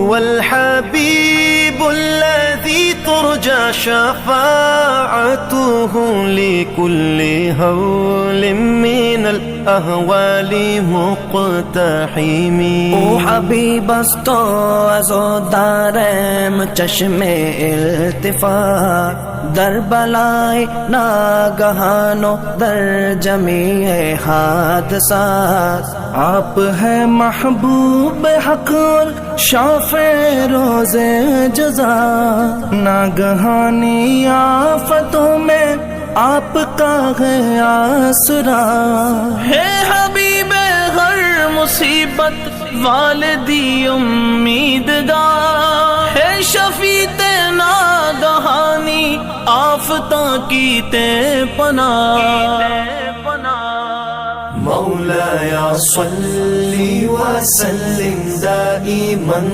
हुवल हबीबुल्लज़ी तुरजा शफ़ाअतुहु लिकुल्लि हौलिम मिनल अहवाली मुक़तहिमी। ओ हबीबस्तो अज़ोदारेम चश्मे इल्तिफ़ात दर बलाए नागहानो दर जमीए हादसात। आप है महबूब हक और शाफ़े रोज़े जज़ा, नागहानी आफतों में आपका है आसरा। है हबीबे हर मुसीबत वालिदी उम्मीदगार, है शफीते नागहानी आफतां की ते पनाह। मौलाया सल्ली व सल्लिम दाइमन